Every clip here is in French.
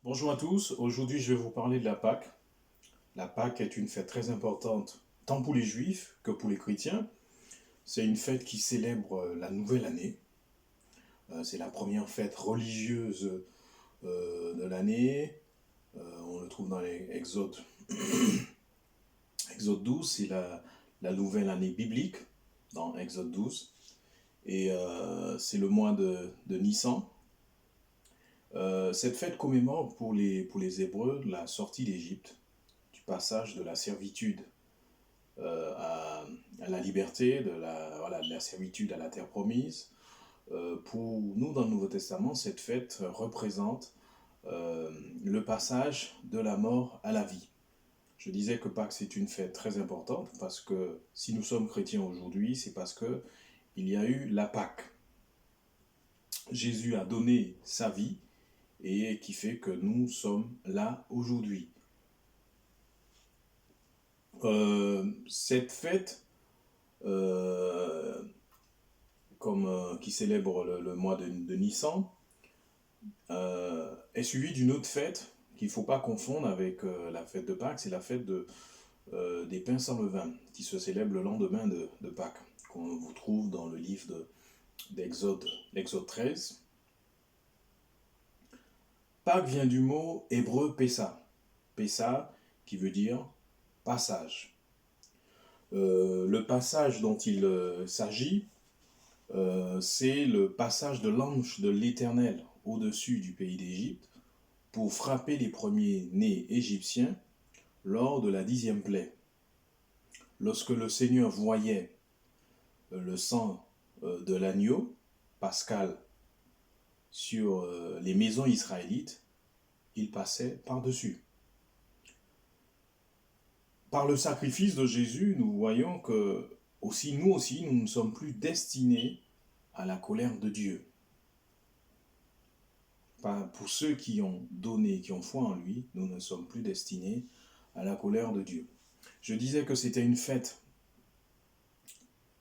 Bonjour à tous, aujourd'hui je vais vous parler de la Pâque. La Pâque est une fête très importante tant pour les juifs que pour les chrétiens. C'est une fête qui célèbre la nouvelle année. C'est la première fête religieuse de l'année. On le trouve dans Exode 12, c'est la nouvelle année biblique dans Exode 12. Et c'est le mois de Nissan. Cette fête commémore pour les Hébreux la sortie d'Égypte, du passage de la servitude à la liberté, de la servitude à la terre promise. Pour nous, dans le Nouveau Testament, cette fête représente le passage de la mort à la vie. Je disais que Pâques, c'est une fête très importante parce que si nous sommes chrétiens aujourd'hui, c'est parce que il y a eu la Pâque. Jésus a donné sa vie et qui fait que nous sommes là aujourd'hui. Cette fête, euh, qui célèbre le mois de Nissan, est suivie d'une autre fête qu'il ne faut pas confondre avec la fête de Pâques, c'est la fête des pains sans levain, qui se célèbre le lendemain de Pâques, qu'on vous trouve dans le livre d'Exode 13. Pâques vient du mot hébreu Pessa. Pessa qui veut dire passage. Le passage dont il s'agit, c'est le passage de l'ange de l'Éternel au-dessus du pays d'Égypte pour frapper les premiers-nés égyptiens lors de la 10e plaie. Lorsque le Seigneur voyait le sang de l'agneau pascal sur les maisons israélites, il passait par-dessus. Par le sacrifice de Jésus, nous voyons que nous aussi, nous ne sommes plus destinés à la colère de Dieu. Pour ceux qui ont donné, qui ont foi en lui, nous ne sommes plus destinés à la colère de Dieu. Je disais que c'était une fête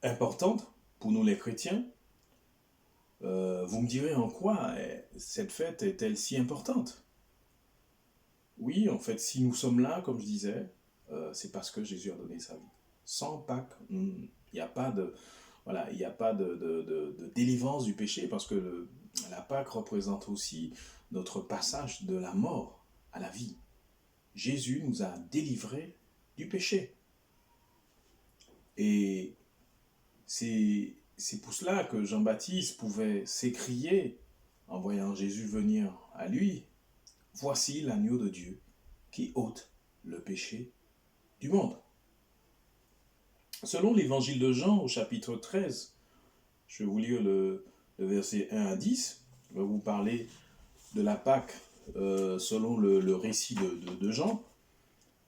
importante pour nous les chrétiens. Vous me direz en quoi cette fête est-elle si importante? Oui, en fait, si nous sommes là, comme je disais, c'est parce que Jésus a donné sa vie. Sans Pâques, il n'y a pas de, voilà, il n'y a pas de délivrance du péché parce que la Pâque représente aussi notre passage de la mort à la vie. Jésus nous a délivrés du péché. Et c'est pour cela que Jean-Baptiste pouvait s'écrier en voyant Jésus venir à lui, voici l'agneau de Dieu qui ôte le péché du monde. Selon l'évangile de Jean au chapitre 13, je vais vous lire le verset 1 à 10, je vais vous parler de la Pâque selon le récit de Jean.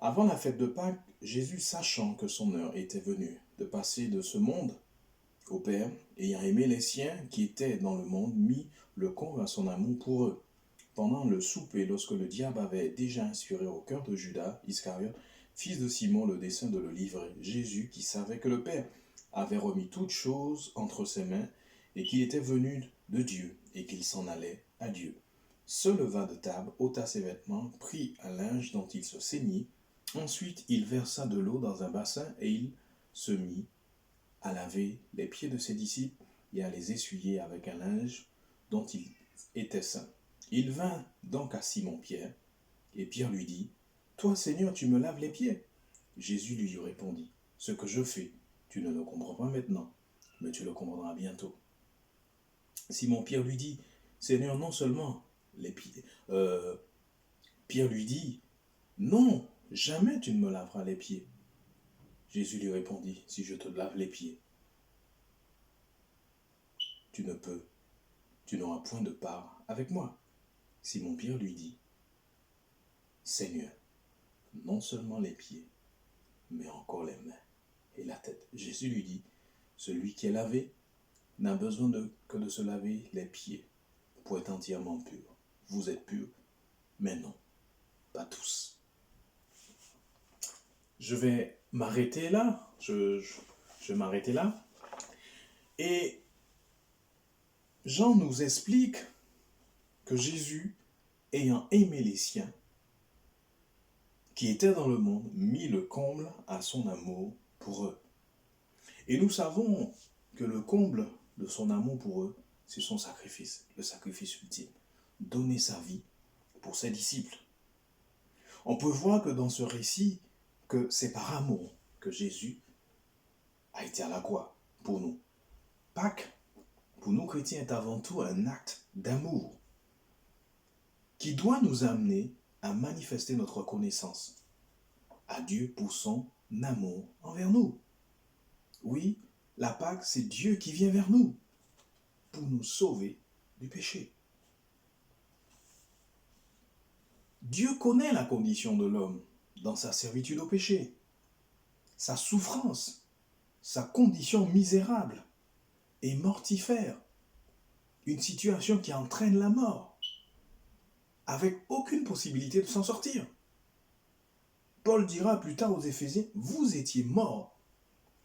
Avant la fête de Pâques, Jésus, sachant que son heure était venue de passer de ce monde au Père, ayant aimé les siens qui étaient dans le monde, mit le comble à son amour pour eux. Pendant le souper, lorsque le diable avait déjà inspiré au cœur de Judas Iscariote, fils de Simon, le dessein de le livrer, Jésus, qui savait que le Père avait remis toutes choses entre ses mains, et qu'il était venu de Dieu, et qu'il s'en allait à Dieu, se leva de table, ôta ses vêtements, prit un linge dont il se ceignit, ensuite il versa de l'eau dans un bassin, et il se mit à laver les pieds de ses disciples, et à les essuyer avec un linge dont il était saint. Il vint donc à Simon-Pierre, et Pierre lui dit, « Toi, Seigneur, tu me laves les pieds ?» Jésus lui répondit, « Ce que je fais, tu ne le comprends pas maintenant, mais tu le comprendras bientôt. » Simon-Pierre lui dit, « Seigneur, non seulement les pieds... Pierre lui dit, « Non, jamais tu ne me laveras les pieds. » Jésus lui répondit, « Si je te lave les pieds, tu n'auras point de part avec moi. » Simon-Pierre lui dit, « Seigneur, non seulement les pieds, mais encore les mains et la tête. » Jésus lui dit, « Celui qui est lavé n'a besoin que de se laver les pieds pour être entièrement pur. Vous êtes purs, mais non, pas tous. » Je vais m'arrêter là. Je vais m'arrêter là. Et Jean nous explique que Jésus ayant aimé les siens, qui étaient dans le monde, mit le comble à son amour pour eux. Et nous savons que le comble de son amour pour eux, c'est son sacrifice, le sacrifice ultime. Donner sa vie pour ses disciples. On peut voir que dans ce récit, que c'est par amour que Jésus a été à la croix pour nous. Pâques, pour nous chrétiens, est avant tout un acte d'amour qui doit nous amener à manifester notre reconnaissance à Dieu pour son amour envers nous. Oui, la Pâque, c'est Dieu qui vient vers nous pour nous sauver du péché. Dieu connaît la condition de l'homme dans sa servitude au péché, sa souffrance, sa condition misérable et mortifère, une situation qui entraîne la mort, avec aucune possibilité de s'en sortir. Paul dira plus tard aux Éphésiens, vous étiez morts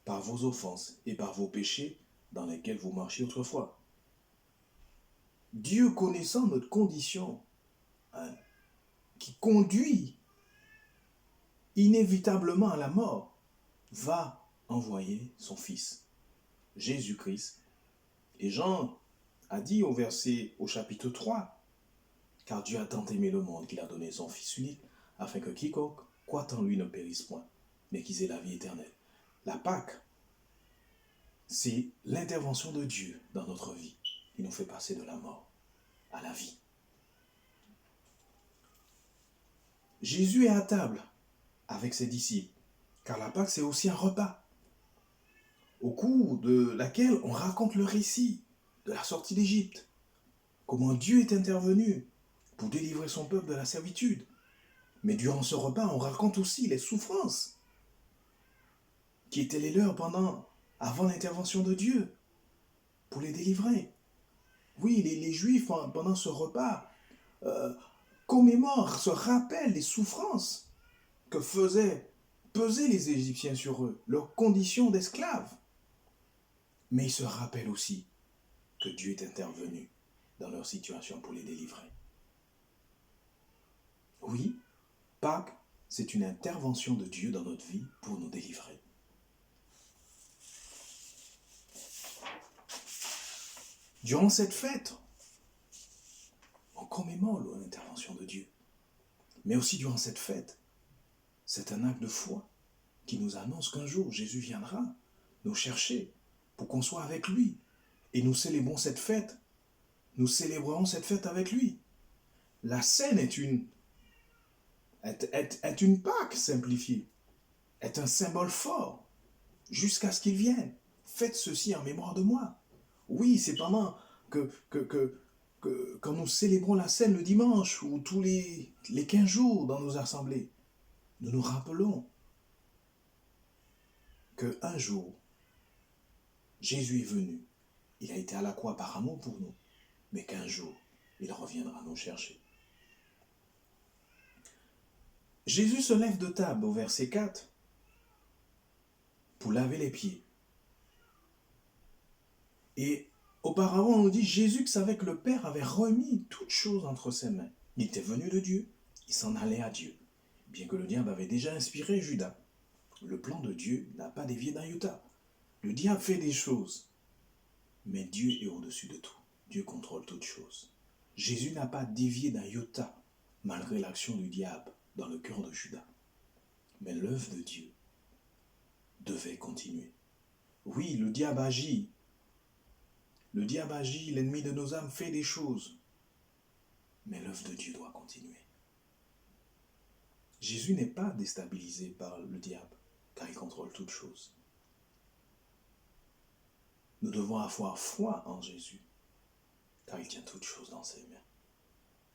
par vos offenses et par vos péchés dans lesquels vous marchiez autrefois. Dieu connaissant notre condition, qui conduit inévitablement à la mort, va envoyer son Fils, Jésus-Christ. Et Jean a dit au chapitre 3, car Dieu a tant aimé le monde qu'il a donné son Fils unique, afin que quiconque croit en lui ne périsse point, mais qu'il ait la vie éternelle. La Pâque, c'est l'intervention de Dieu dans notre vie, qui nous fait passer de la mort à la vie. Jésus est à table avec ses disciples, car la Pâque, c'est aussi un repas, au cours de laquelle on raconte le récit de la sortie d'Égypte, comment Dieu est intervenu pour délivrer son peuple de la servitude. Mais durant ce repas, on raconte aussi les souffrances qui étaient les leurs avant l'intervention de Dieu pour les délivrer. Oui, les Juifs, pendant ce repas, commémorent, se rappellent les souffrances que faisaient peser les Égyptiens sur eux, leur condition d'esclaves. Mais ils se rappellent aussi que Dieu est intervenu dans leur situation pour les délivrer. Oui, Pâques, c'est une intervention de Dieu dans notre vie pour nous délivrer. Durant cette fête, on commémore l'intervention de Dieu. Mais aussi durant cette fête, c'est un acte de foi qui nous annonce qu'un jour Jésus viendra nous chercher pour qu'on soit avec lui. Et nous célébrons cette fête. Nous célébrerons cette fête avec lui. La scène est une Pâque simplifiée, est un symbole fort, jusqu'à ce qu'il vienne. Faites ceci en mémoire de moi. Oui, c'est pendant quand nous célébrons la scène le dimanche, ou tous les 15 jours dans nos assemblées, nous nous rappelons qu'un jour, Jésus est venu. Il a été à la croix par amour pour nous, mais qu'un jour, il reviendra nous chercher. Jésus se lève de table au verset 4 pour laver les pieds. Et auparavant, on nous dit Jésus savait que le Père avait remis toutes choses entre ses mains. Il était venu de Dieu, il s'en allait à Dieu. Bien que le diable avait déjà inspiré Judas, le plan de Dieu n'a pas dévié d'un iota. Le diable fait des choses, mais Dieu est au-dessus de tout. Dieu contrôle toutes choses. Jésus n'a pas dévié d'un iota, malgré l'action du diable dans le cœur de Judas. Mais l'œuvre de Dieu devait continuer. Oui, le diable agit. Le diable agit, l'ennemi de nos âmes fait des choses. Mais l'œuvre de Dieu doit continuer. Jésus n'est pas déstabilisé par le diable, car il contrôle toutes choses. Nous devons avoir foi en Jésus, car il tient toutes choses dans ses mains.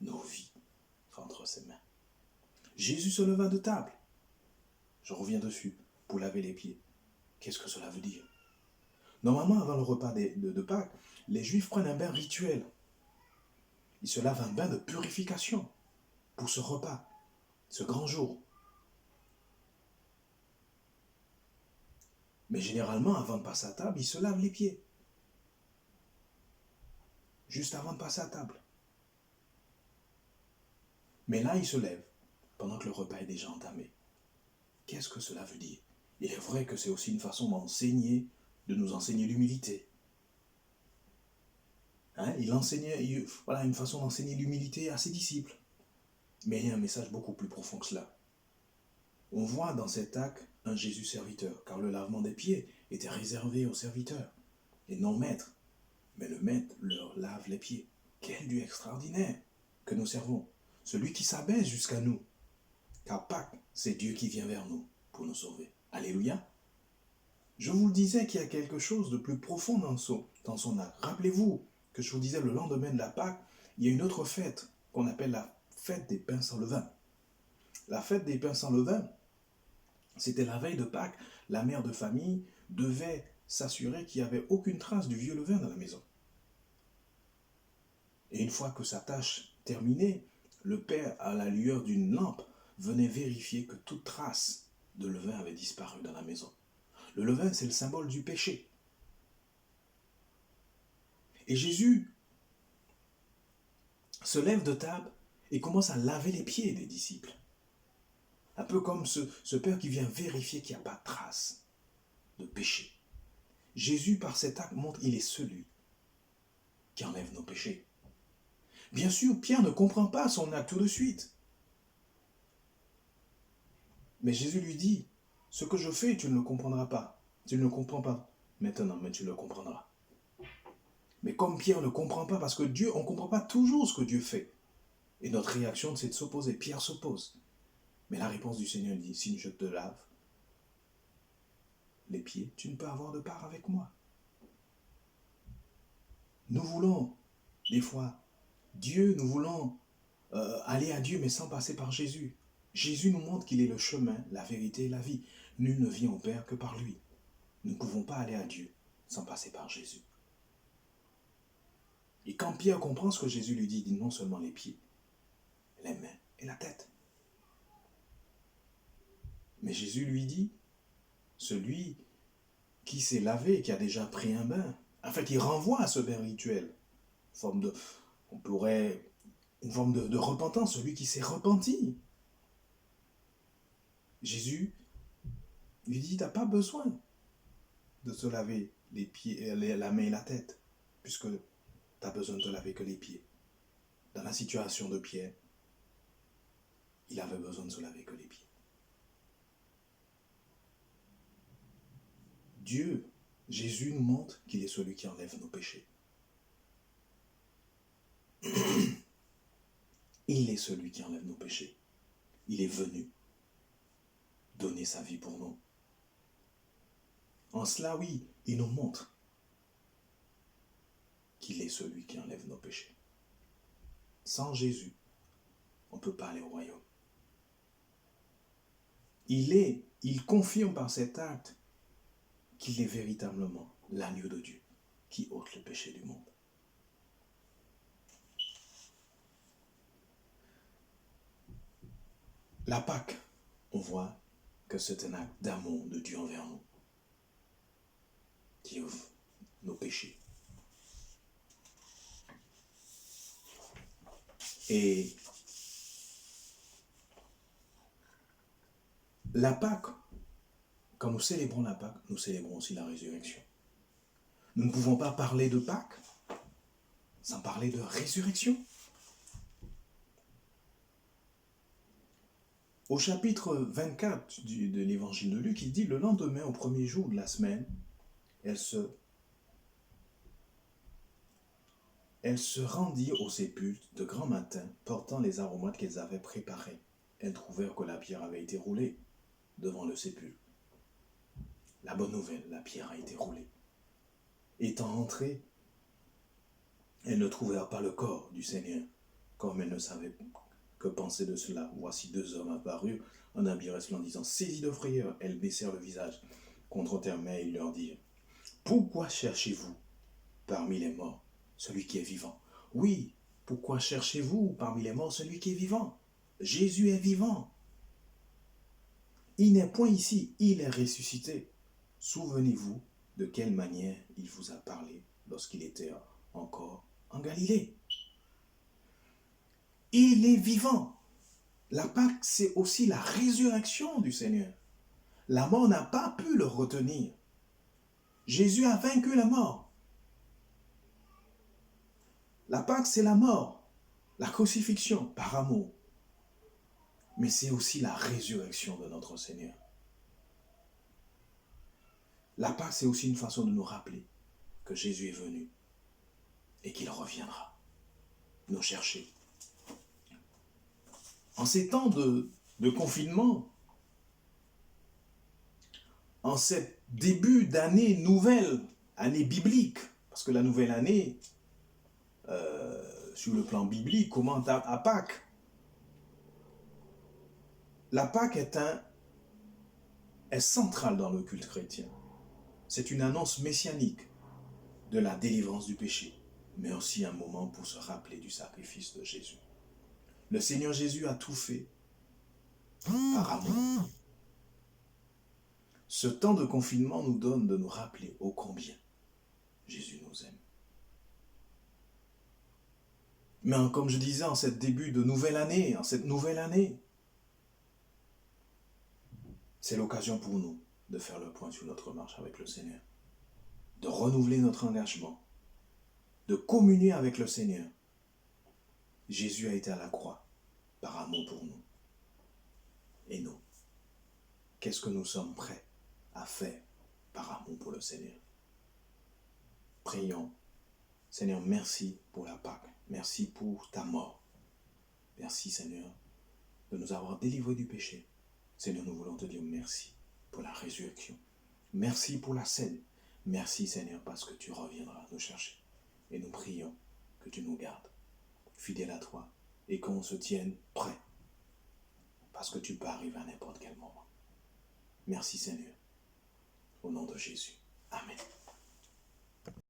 Nos vies sont entre ses mains. Jésus se leva de table. Je reviens dessus pour laver les pieds. Qu'est-ce que cela veut dire? Normalement, avant le repas de Pâques, les Juifs prennent un bain rituel. Ils se lavent un bain de purification pour ce repas, ce grand jour. Mais généralement, avant de passer à table, ils se lavent les pieds. Juste avant de passer à table. Mais là, il se lève pendant que le repas est déjà entamé. Qu'est-ce que cela veut dire? Il est vrai que c'est aussi une façon d'enseigner, de nous enseigner l'humilité. Il enseignait, voilà, une façon d'enseigner l'humilité à ses disciples. Mais il y a un message beaucoup plus profond que cela. On voit dans cet acte un Jésus serviteur, car le lavement des pieds était réservé aux serviteurs, et non maîtres. Mais le maître leur lave les pieds. Quel Dieu extraordinaire que nous servons. Celui qui s'abaisse jusqu'à nous. Car Pâques, c'est Dieu qui vient vers nous pour nous sauver. Alléluia. Je vous le disais qu'il y a quelque chose de plus profond dans son acte. Rappelez-vous que je vous disais le lendemain de la Pâques, il y a une autre fête qu'on appelle la fête des pains sans levain. La fête des pains sans levain, c'était la veille de Pâques. La mère de famille devait s'assurer qu'il n'y avait aucune trace du vieux levain dans la maison. Et une fois que sa tâche terminée, le père, à la lueur d'une lampe, venait vérifier que toute trace de levain avait disparu dans la maison. Le levain, c'est le symbole du péché. Et Jésus se lève de table et commence à laver les pieds des disciples. Un peu comme ce père qui vient vérifier qu'il n'y a pas de trace de péché. Jésus, par cet acte, montre qu'il est celui qui enlève nos péchés. Bien sûr, Pierre ne comprend pas son acte tout de suite. Mais Jésus lui dit, ce que je fais, tu ne le comprendras pas. Tu ne le comprends pas maintenant, mais tu le comprendras. Mais comme Pierre ne comprend pas, parce que Dieu, on ne comprend pas toujours ce que Dieu fait. Et notre réaction, c'est de s'opposer. Pierre s'oppose. Mais la réponse du Seigneur dit, si je te lave les pieds, tu ne peux avoir de part avec moi. Nous voulons, des fois, nous voulons aller à Dieu, mais sans passer par Jésus. Jésus nous montre qu'il est le chemin, la vérité et la vie. Nul ne vient au Père que par lui. Nous ne pouvons pas aller à Dieu sans passer par Jésus. Et quand Pierre comprend ce que Jésus lui dit, il dit non seulement les pieds, les mains et la tête. Mais Jésus lui dit, celui qui s'est lavé, qui a déjà pris un bain, en fait, il renvoie à ce bain rituel. Une forme de repentance, celui qui s'est repenti. Jésus lui dit, tu n'as pas besoin de se laver les pieds, la main et la tête, puisque tu as besoin de te laver que les pieds. Dans la situation de Pierre, il avait besoin de se laver que les pieds. Dieu, Jésus nous montre qu'il est celui qui enlève nos péchés. Il est celui qui enlève nos péchés. Il est venu donner sa vie pour nous. En cela, oui, il nous montre qu'il est celui qui enlève nos péchés. Sans Jésus, on ne peut pas aller au royaume. Il confirme par cet acte qu'il est véritablement l'agneau de Dieu qui ôte le péché du monde. La Pâque, on voit que c'est un acte d'amour de Dieu envers nous, qui ouvre nos péchés. Et la Pâque, quand nous célébrons la Pâque, nous célébrons aussi la résurrection. Nous ne pouvons pas parler de Pâques sans parler de résurrection. Au chapitre 24 de l'évangile de Luc, il dit, le lendemain, au premier jour de la semaine, elle se rendit au sépulcre de grand matin, portant les aromates qu'elles avaient préparés. Elles trouvèrent que la pierre avait été roulée devant le sépulcre. La bonne nouvelle, la pierre a été roulée. Étant entrées, elles ne trouvèrent pas le corps du Seigneur. Comme elles ne savaient que penser de cela, voici deux hommes apparus en habit resplendissant. Saisis de frayeur, elles baissèrent le visage contre terre, mais ils leur dirent, pourquoi cherchez-vous parmi les morts celui qui est vivant? Oui, pourquoi cherchez-vous parmi les morts celui qui est vivant? Jésus est vivant. Il n'est point ici, il est ressuscité. Souvenez-vous de quelle manière il vous a parlé lorsqu'il était encore en Galilée. Il est vivant. La Pâque, c'est aussi la résurrection du Seigneur. La mort n'a pas pu le retenir. Jésus a vaincu la mort. La Pâque, c'est la mort, la crucifixion par amour. Mais c'est aussi la résurrection de notre Seigneur. La Pâque, c'est aussi une façon de nous rappeler que Jésus est venu et qu'il reviendra nous chercher. En ces temps de confinement, en ce début d'année nouvelle, année biblique, parce que la nouvelle année, sur le plan biblique, commence à Pâques. La Pâque est centrale dans le culte chrétien. C'est une annonce messianique de la délivrance du péché, mais aussi un moment pour se rappeler du sacrifice de Jésus. Le Seigneur Jésus a tout fait par amour. Ce temps de confinement nous donne de nous rappeler ô combien Jésus nous aime. Mais comme je disais, en cette début de nouvelle année, c'est l'occasion pour nous de faire le point sur notre marche avec le Seigneur, de renouveler notre engagement, de communier avec le Seigneur. Jésus a été à la croix par amour pour nous. Et nous, qu'est-ce que nous sommes prêts à faire par amour pour le Seigneur? Prions. Seigneur, merci pour la Pâque. Merci pour ta mort. Merci, Seigneur, de nous avoir délivrés du péché. Seigneur, nous voulons te dire merci pour la résurrection. Merci pour la scène. Merci, Seigneur, parce que tu reviendras nous chercher. Et nous prions que tu nous gardes fidèles à toi et qu'on se tienne prêt, parce que tu peux arriver à n'importe quel moment. Merci, Seigneur. Au nom de Jésus. Amen.